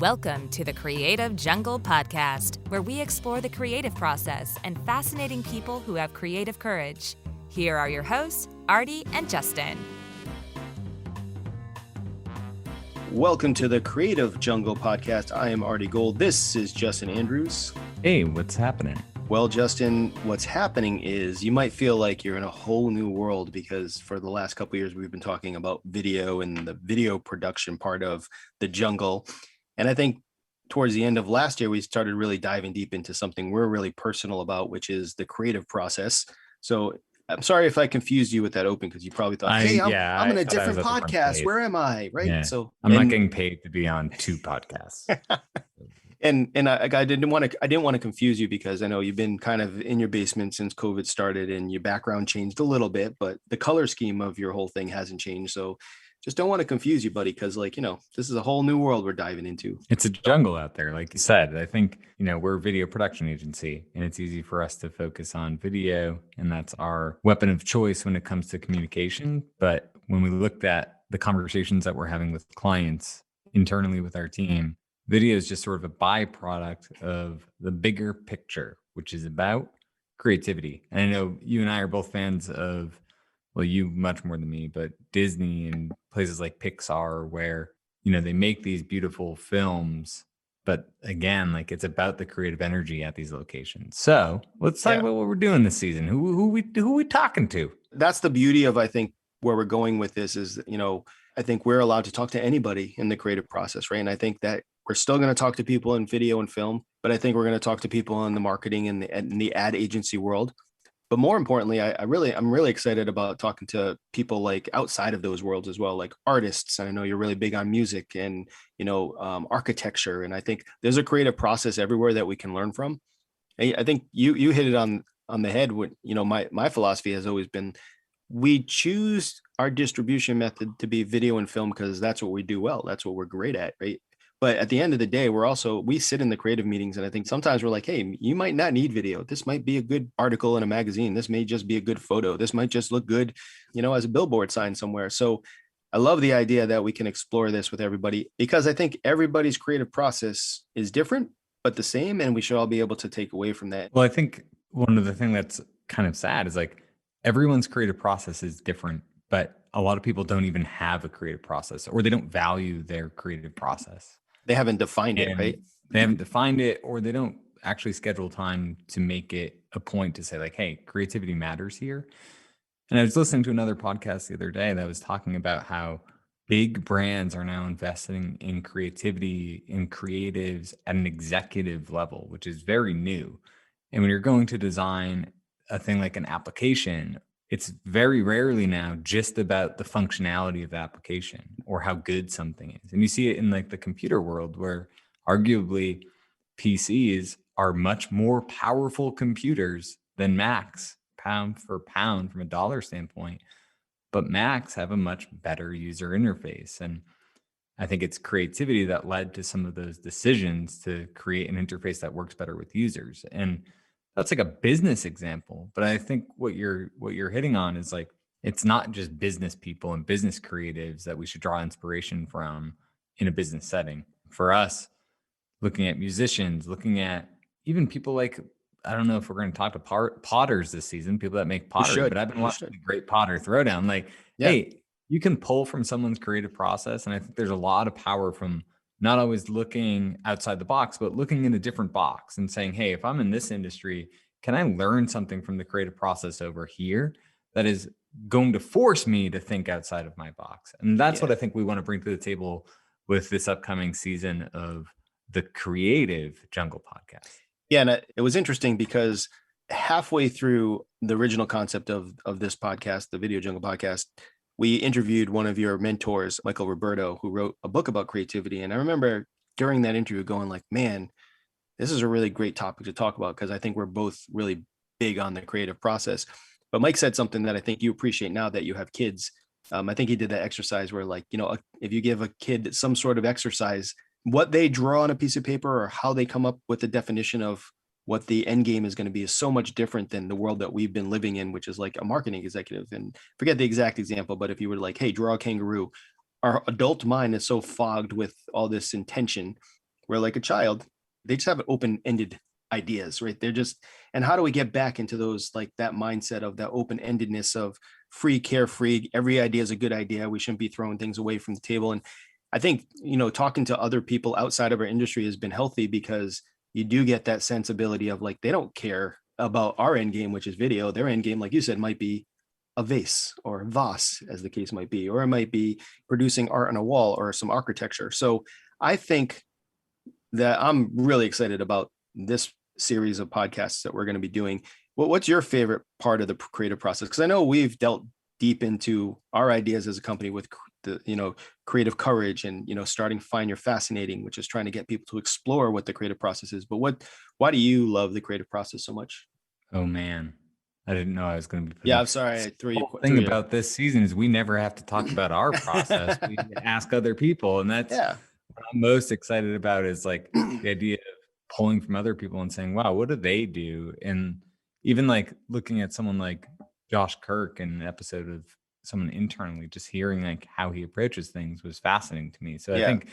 Welcome to the Creative Jungle Podcast, where we explore the creative process and fascinating people who have creative courage. Here are your hosts, Arty and Justin. Welcome to the Creative Jungle Podcast. I am Arty Gold. This is Justin Andrews. Hey, what's happening? Well, Justin, what's happening is you might feel like you're in a whole new world because for the last couple of years, we've been talking about video and the video production part of the jungle. And I think towards the end of last year, we started really diving deep into something we're really personal about, which is the creative process. So I'm sorry if I confused you with that open, because you probably thought, hey, I'm in a different podcast. Where am I? Right. Yeah. So I'm not getting paid to be on two podcasts. And I didn't want to confuse you, because I know you've been kind of in your basement since COVID started and your background changed a little bit, but the color scheme of your whole thing hasn't changed. So just don't want to confuse you, buddy, because this is a whole new world we're diving into. It's a jungle out there, like you said. I think, we're a video production agency, and it's easy for us to focus on video, and that's our weapon of choice when it comes to communication. But when we looked at the conversations that we're having with clients internally with our team, video is just sort of a byproduct of the bigger picture, which is about creativity. And I know you and I are both fans of, well, you much more than me, but Disney and places like Pixar, where, they make these beautiful films, but again, like it's about the creative energy at these locations. So let's talk about what we're doing this season. Who we talking to? That's the beauty of, I think, where we're going with this is, I think we're allowed to talk to anybody in the creative process, right? And I think that we're still going to talk to people in video and film, but I think we're going to talk to people in the marketing and the ad agency world. But more importantly, I'm really excited about talking to people like outside of those worlds as well, like artists. And I know you're really big on music and, architecture. And I think there's a creative process everywhere that we can learn from. And I think you hit it on the head. When, my philosophy has always been, we choose our distribution method to be video and film because that's what we do well. That's what we're great at, right? But at the end of the day, we sit in the creative meetings, and I think sometimes we're like, hey, you might not need video. This might be a good article in a magazine. This may just be a good photo. This might just look good, as a billboard sign somewhere. So I love the idea that we can explore this with everybody, because I think everybody's creative process is different, but the same, and we should all be able to take away from that. Well, I think one of the things that's kind of sad is like everyone's creative process is different, but a lot of people don't even have a creative process, or they don't value their creative process. They haven't defined it, right? They haven't defined it, or they don't actually schedule time to make it a point to say like, hey, creativity matters here. And I was listening to another podcast the other day that was talking about how big brands are now investing in creativity and creatives at an executive level, which is very new. And when you're going to design a thing like an application, it's very rarely now just about the functionality of the application or how good something is. And you see it in like the computer world, where arguably PCs are much more powerful computers than Macs, pound for pound from a dollar standpoint. But Macs have a much better user interface. And I think it's creativity that led to some of those decisions to create an interface that works better with users. And that's like a business example, but I think what you're hitting on is like, it's not just business people and business creatives that we should draw inspiration from in a business setting. For us, looking at musicians, looking at even people like, I don't know if we're going to talk to potters this season, people that make pottery, but I've been watching the Great Potter Throwdown. Like, hey, you can pull from someone's creative process. And I think there's a lot of power from not always looking outside the box, but looking in a different box and saying, hey, if I'm in this industry, can I learn something from the creative process over here that is going to force me to think outside of my box? And that's what I think we want to bring to the table with this upcoming season of the Creative Jungle Podcast. Yeah, and it was interesting because halfway through the original concept of this podcast, the Video Jungle Podcast, we interviewed one of your mentors, Michael Roberto, who wrote a book about creativity. And I remember during that interview going like, man, this is a really great topic to talk about, because I think we're both really big on the creative process. But Mike said something that I think you appreciate now that you have kids. I think he did that exercise where like, if you give a kid some sort of exercise, what they draw on a piece of paper or how they come up with the definition of what the end game is going to be is so much different than the world that we've been living in, which is like a marketing executive. And forget the exact example, but if you were like, hey, draw a kangaroo, our adult mind is so fogged with all this intention where like a child, they just have open-ended ideas, right? They're just, and how do we get back into those, like that mindset of that open-endedness of free, carefree, every idea is a good idea. We shouldn't be throwing things away from the table. And I think, talking to other people outside of our industry has been healthy, because you do get that sensibility of like, they don't care about our end game, which is video. Their end game, like you said, might be a vase or vase, as the case might be, or it might be producing art on a wall or some architecture. So I think that I'm really excited about this series of podcasts that we're going to be doing. What's your favorite part of the creative process? Because I know we've dealt deep into our ideas as a company with the creative courage and starting Find Your Fascinating, which is trying to get people to explore what the creative process is. But why do you love the creative process so much? Oh man, I didn't know I was going to be. Yeah, I'm sorry. I threw you. The thing about this season is we never have to talk about our process. We ask other people, and that's what I'm most excited about. Is like the idea of pulling from other people and saying, "Wow, what do they do?" And even like looking at someone like Josh Kirk in an episode of someone internally, just hearing like how he approaches things was fascinating to me. So I think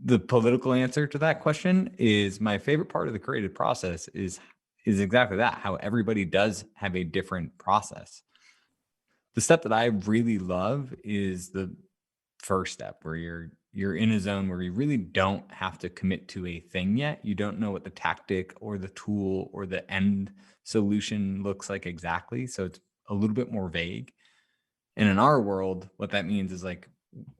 the political answer to that question is my favorite part of the creative process is exactly that, how everybody does have a different process. The step that I really love is the first step, where you're in a zone where you really don't have to commit to a thing yet. You don't know what the tactic or the tool or the end solution looks like exactly. So it's a little bit more vague. And in our world, what that means is like,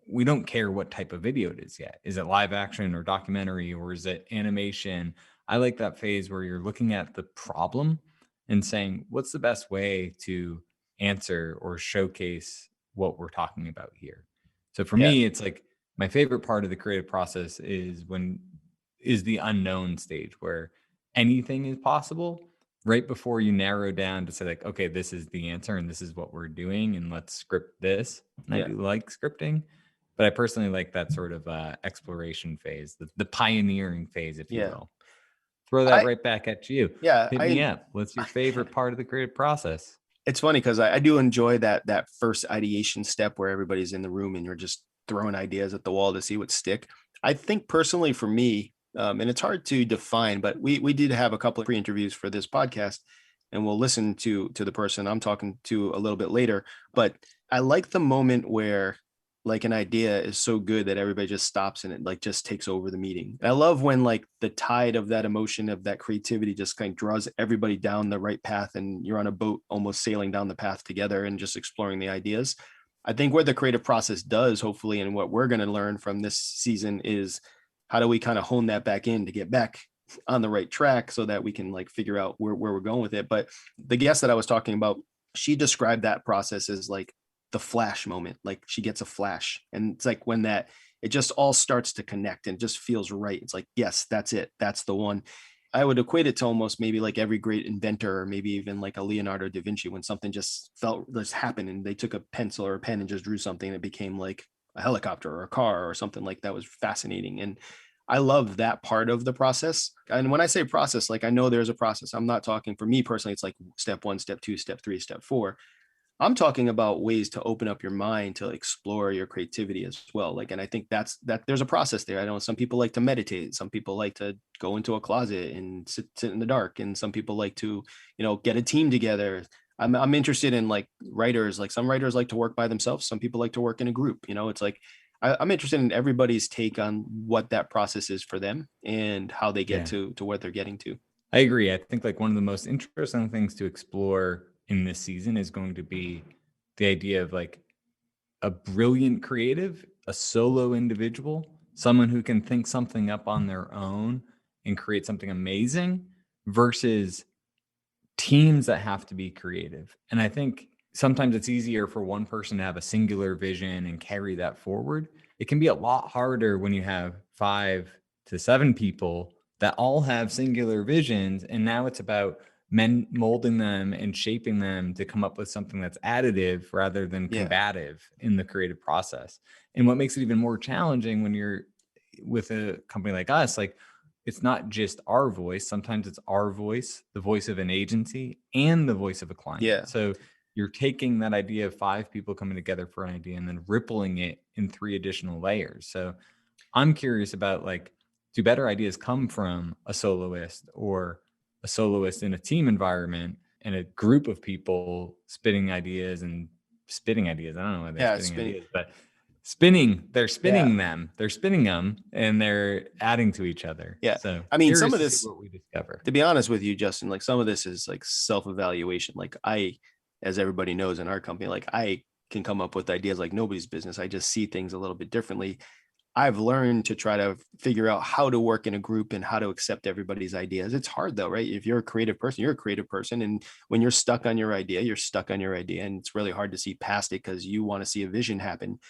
we don't care what type of video it is yet. Is it live action or documentary, or is it animation? I like that phase where you're looking at the problem and saying, what's the best way to answer or showcase what we're talking about here? So for me, it's like my favorite part of the creative process is the unknown stage, where anything is possible right before you narrow down to say like, okay, this is the answer and this is what we're doing, and let's script this. And I do like scripting, but I personally like that sort of exploration phase, the pioneering phase, if you will. Throw that right back at you. Hit me up. What's your favorite part of the creative process? It's funny because I do enjoy that first ideation step where everybody's in the room and you're just throwing ideas at the wall to see what stick. I think personally for me, and it's hard to define, but we did have a couple of pre-interviews for this podcast, and we'll listen to the person I'm talking to a little bit later. But I like the moment where like an idea is so good that everybody just stops and it like just takes over the meeting. And I love when like the tide of that emotion, of that creativity, just kind of draws everybody down the right path, and you're on a boat almost sailing down the path together and just exploring the ideas. I think what the creative process does, hopefully, and what we're going to learn from this season is how do we kind of hone that back in to get back on the right track so that we can like figure out where we're going with it. But the guest that I was talking about, she described that process as like the flash moment. Like she gets a flash, and it's like when that it just all starts to connect and just feels right. It's like, yes, that's it. That's the one. I would equate it to almost maybe like every great inventor, or maybe even like a Leonardo da Vinci, when something just happened and they took a pencil or a pen and just drew something and it became like a helicopter or a car or something like that. Was fascinating. And I love that part of the process. And when I say process, like I know there's a process. I'm not talking, for me personally, it's like step 1, step 2, step 3, step 4. I'm talking about ways to open up your mind to explore your creativity as well. Like, and I think that there's a process there. I know some people like to meditate. Some people like to go into a closet and sit in the dark. And some people like to, get a team together. I'm interested in like writers, like some writers like to work by themselves. Some people like to work in a group. It's like, I'm interested in everybody's take on what that process is for them and how they get to what they're getting to. I agree. I think like one of the most interesting things to explore in this season is going to be the idea of like a brilliant creative, a solo individual, someone who can think something up on their own and create something amazing, versus teams that have to be creative. And I think sometimes it's easier for one person to have a singular vision and carry that forward. It can be a lot harder when you have 5 to 7 people that all have singular visions. And now it's about molding them and shaping them to come up with something that's additive rather than combative in the creative process. And what makes it even more challenging when you're with a company like us, like it's not just our voice. Sometimes it's our voice, the voice of an agency, and the voice of a client. Yeah. So you're taking that idea of 5 people coming together for an idea and then rippling it in 3 additional layers. So I'm curious about like Do better ideas come from a soloist or a soloist in a team environment and a group of people spitting ideas and spitting ideas? I don't know why they're spitting ideas, but they're spinning them and they're adding to each other. Yeah. So I mean, some of this, what we discover. To be honest with you, Justin, like some of this is like self-evaluation. Like as everybody knows in our company, like I can come up with ideas like nobody's business. I just see things a little bit differently. I've learned to try to figure out how to work in a group and how to accept everybody's ideas. It's hard though, right? If you're a creative person, you're a creative person. And when you're stuck on your idea, you're stuck on your idea. And it's really hard to see past it because you want to see a vision happen.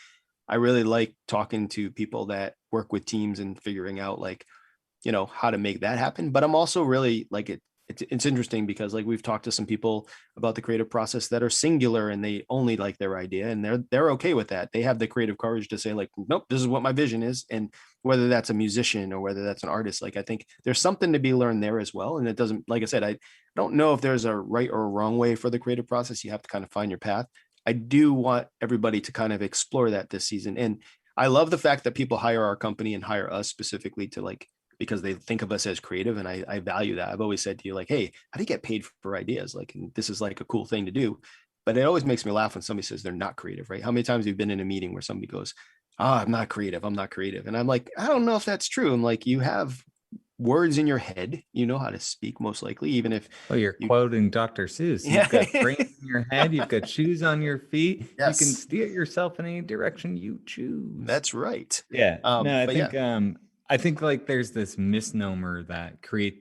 I really like talking to people that work with teams and figuring out like, how to make that happen. But I'm also really like it's interesting because like we've talked to some people about the creative process that are singular and they only like their idea and they're okay with that. They have the creative courage to say like, nope, this is what my vision is. And whether that's a musician or whether that's an artist, like I think there's something to be learned there as well. And it doesn't, like I said, I don't know if there's a right or a wrong way for the creative process. You have to kind of find your path. I do want everybody to kind of explore that this season. And I love the fact that people hire our company and hire us specifically to like, because they think of us as creative. And I value that. I've always said to you like, hey, how do you get paid for ideas? Like, and this is like a cool thing to do. But it always makes me laugh when somebody says they're not creative, right? How many times have you been in a meeting where somebody goes, I'm not creative. I'm not creative. And I'm like, I don't know if that's true. I'm like, you have words in your head, you know how to speak most likely, even if you're quoting Dr. Seuss. Yeah. You've got brains in your head, you've got shoes on your feet. Yes. You can steer yourself in any direction you choose. That's right. Yeah. I think like there's this misnomer that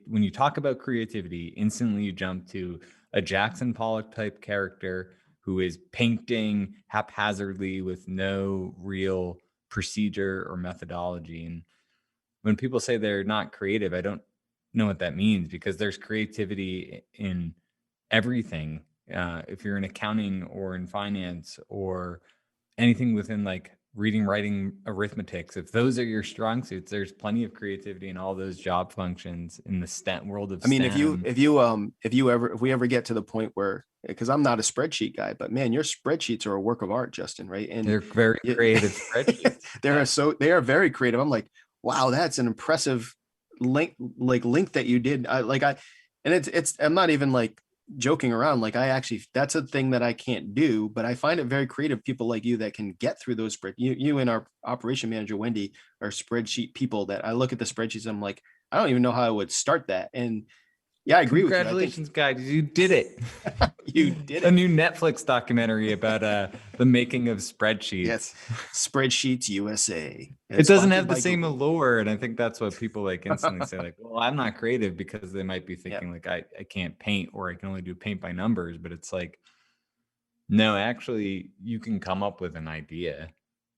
when you talk about creativity, instantly you jump to a Jackson Pollock type character who is painting haphazardly with no real procedure or methodology. And when people say they're not creative, I don't know what that means because there's creativity in everything. If you're in accounting or in finance or anything within like reading, writing, arithmetics, if those are your strong suits, there's plenty of creativity in all those job functions in the STEM world of STEM. I mean, if we ever get to the point where, because I'm not a spreadsheet guy, but man, your spreadsheets are a work of art, Justin, right? And they're very creative spreadsheets. They are very creative. I'm like, wow, that's an impressive link that you did. I'm not even like joking around. Like that's a thing that I can't do, but I find it very creative. People like you that can get through those you and our operation manager, Wendy, are spreadsheet people that I look at the spreadsheets. I'm like, I don't even know how I would start that. And yeah, I agree with you. Congratulations, guys. You did it. You did it. A new Netflix documentary about the making of spreadsheets. Yes. Spreadsheets USA. It doesn't have the same allure. And I think that's what people like instantly say, like, well, I'm not creative because they might be thinking like I can't paint or I can only do paint by numbers. But it's like, no, actually, you can come up with an idea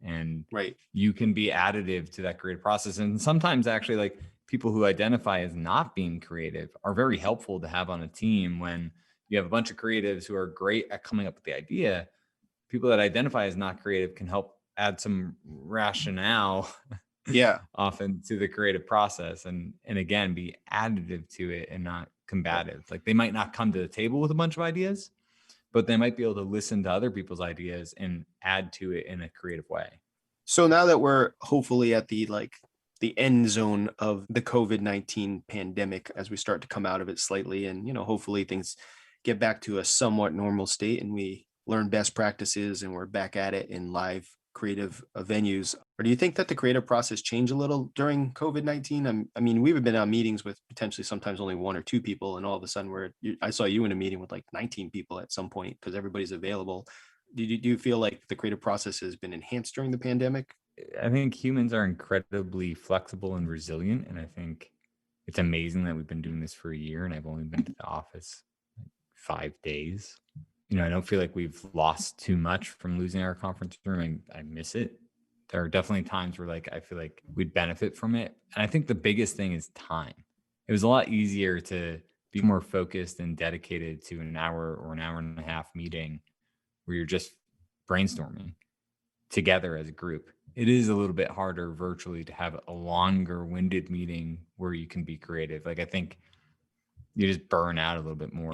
and you can be additive to that creative process. And sometimes actually like people who identify as not being creative are very helpful to have on a team. When you have a bunch of creatives who are great at coming up with the idea, people that identify as not creative can help add some rationale often to the creative process and again be additive to it and not combative. Like they might not come to the table with a bunch of ideas, but they might be able to listen to other people's ideas and add to it in a creative way. So now that we're hopefully at the end zone of the COVID-19 pandemic, as we start to come out of it slightly and, hopefully things get back to a somewhat normal state and we learn best practices and we're back at it in live creative venues. Or do you think that the creative process changed a little during COVID-19? I mean, we've been on meetings with potentially sometimes only one or two people, and all of a sudden I saw you in a meeting with like 19 people at some point because everybody's available. Do you feel like the creative process has been enhanced during the pandemic? I think humans are incredibly flexible and resilient. And I think it's amazing that we've been doing this for a year and I've only been to the office like 5 days. I don't feel like we've lost too much from losing our conference room. I miss it. There are definitely times where I feel like we'd benefit from it. And I think the biggest thing is time. It was a lot easier to be more focused and dedicated to an hour or an hour and a half meeting where you're just brainstorming together as a group. It is a little bit harder virtually to have a longer winded meeting where you can be creative. I think you just burn out a little bit more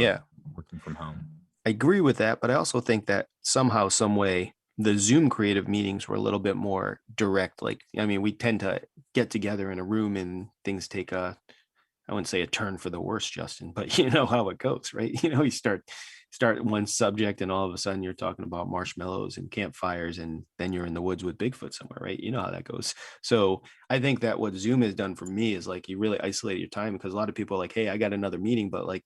working from home. I agree with that, but I also think that somehow, some way, the Zoom creative meetings were a little bit more direct. Like, I mean, we tend to get together in a room and things take I wouldn't say a turn for the worse, Justin, but you know how it goes, right? You start one subject and all of a sudden you're talking about marshmallows and campfires, and then you're in the woods with Bigfoot somewhere, right? You know how that goes. So I think that what Zoom has done for me is like, you really isolate your time, because a lot of people are like, hey, I got another meeting, but like,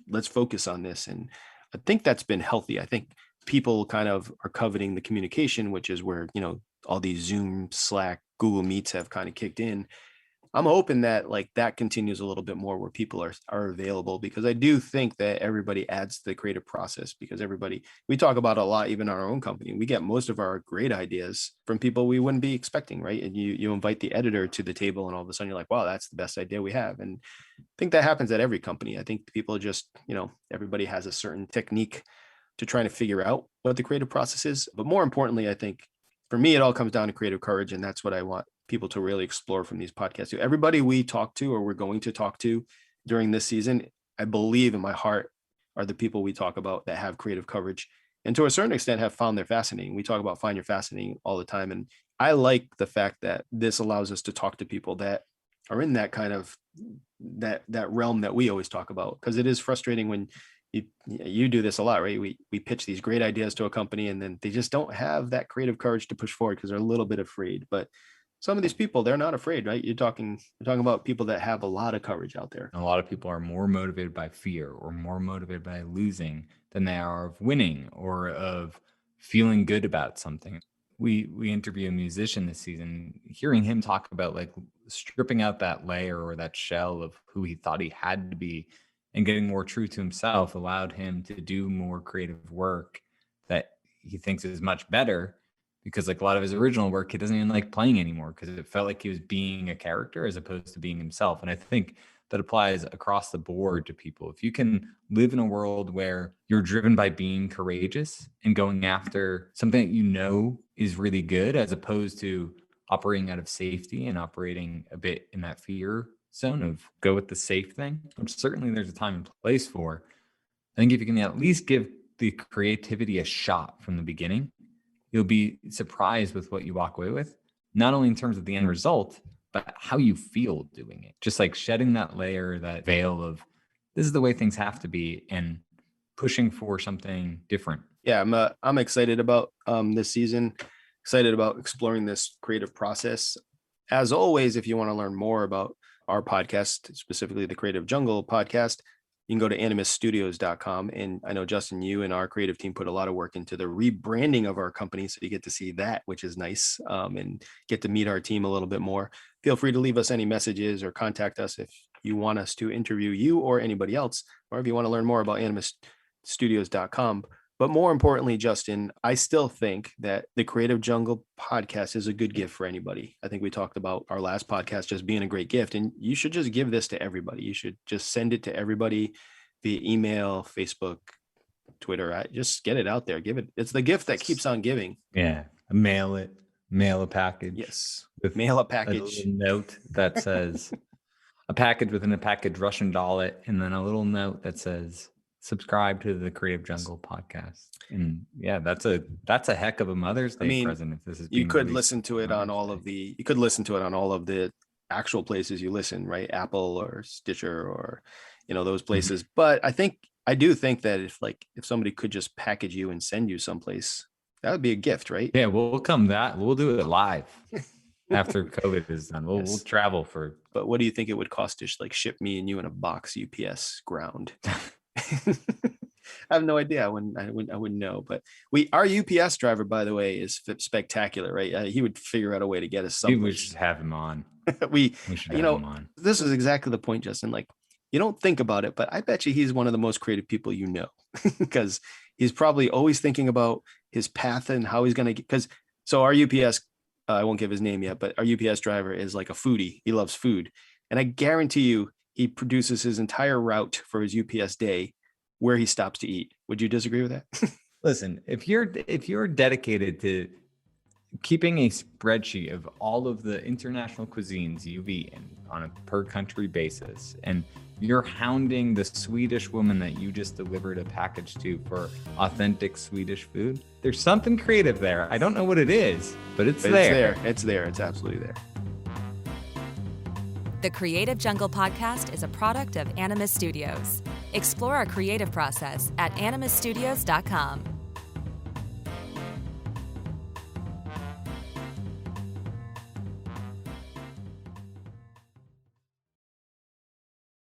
let's focus on this. And I think that's been healthy. I think people kind of are coveting the communication, which is where, all these Zoom, Slack, Google Meets have kind of kicked in. I'm hoping that like that continues a little bit more, where people are available, because I do think that everybody adds to the creative process, because we talk about a lot, even in our own company, we get most of our great ideas from people we wouldn't be expecting, right? And you invite the editor to the table and all of a sudden you're like, wow, that's the best idea we have. And I think that happens at every company. I think people just, everybody has a certain technique to trying to figure out what the creative process is. But more importantly, I think for me, it all comes down to creative courage. And that's what I want people to really explore from these podcasts. Everybody we talk to, or we're going to talk to during this season, I believe in my heart are the people we talk about that have creative courage, and to a certain extent have found their fascinating. We talk about find your fascinating all the time. And I like the fact that this allows us to talk to people that are in that kind of that realm that we always talk about, because it is frustrating when you do this a lot, right? We pitch these great ideas to a company and then they just don't have that creative courage to push forward because they're a little bit afraid. But some of these people, they're not afraid, right? You're talking about people that have a lot of courage out there. A lot of people are more motivated by fear or more motivated by losing than they are of winning or of feeling good about something. We interview a musician this season, hearing him talk about like stripping out that layer or that shell of who he thought he had to be and getting more true to himself allowed him to do more creative work that he thinks is much better, because like a lot of his original work, he doesn't even like playing anymore because it felt like he was being a character as opposed to being himself. And I think that applies across the board to people. If you can live in a world where you're driven by being courageous and going after something that you know is really good, as opposed to operating out of safety and operating a bit in that fear zone of go with the safe thing, which certainly there's a time and place for. I think if you can at least give the creativity a shot from the beginning, you'll be surprised with what you walk away with, not only in terms of the end result, but how you feel doing it. Just like shedding that layer, that veil of this is the way things have to be, and pushing for something different. Yeah, I'm excited about this season, excited about exploring this creative process. As always, if you want to learn more about our podcast, specifically the Creative Jungle podcast, you can go to animusstudios.com. And I know, Justin, you and our creative team put a lot of work into the rebranding of our company. So you get to see that, which is nice, and get to meet our team a little bit more. Feel free to leave us any messages or contact us if you want us to interview you or anybody else, or if you want to learn more about animusstudios.com. But more importantly, Justin, I still think that the Creative Jungle podcast is a good gift for anybody. I think we talked about our last podcast just being a great gift, and you should just give this to everybody. You should just send it to everybody via email, Facebook, Twitter. Just get it out there. Give it. It's the gift that keeps on giving. Yeah. Mail a package. Yes. Mail a package. A note that says a package within a package, Russian doll, and then a little note that says subscribe to the Creative Jungle podcast. And yeah, that's a heck of a Mother's Day present. If this is you could listen to it on all of the actual places you listen, right? Apple or Stitcher or those places. Mm-hmm. But I do think that if somebody could just package you and send you someplace, that would be a gift, right? Yeah, we'll do it live after COVID is done. We'll travel for. But what do you think it would cost to ship me and you in a box UPS ground? I have no idea. I wouldn't know. But our UPS driver, by the way, is spectacular, right? He would figure out a way to get us something. We should have him on. we should have him on. This is exactly the point, Justin. Like, you don't think about it, but I bet you he's one of the most creative people you know, because he's probably always thinking about his path and how he's going to get. So our UPS, I won't give his name yet, but our UPS driver is like a foodie. He loves food. And I guarantee you, he produces his entire route for his UPS day where he stops to eat. Would you disagree with that? Listen, if you're dedicated to keeping a spreadsheet of all of the international cuisines you've eaten on a per country basis, and you're hounding the Swedish woman that you just delivered a package to for authentic Swedish food. There's something creative there. I don't know what it is, but it's there. It's there. It's absolutely there. The Creative Jungle podcast is a product of Animus Studios. Explore our creative process at animusstudios.com.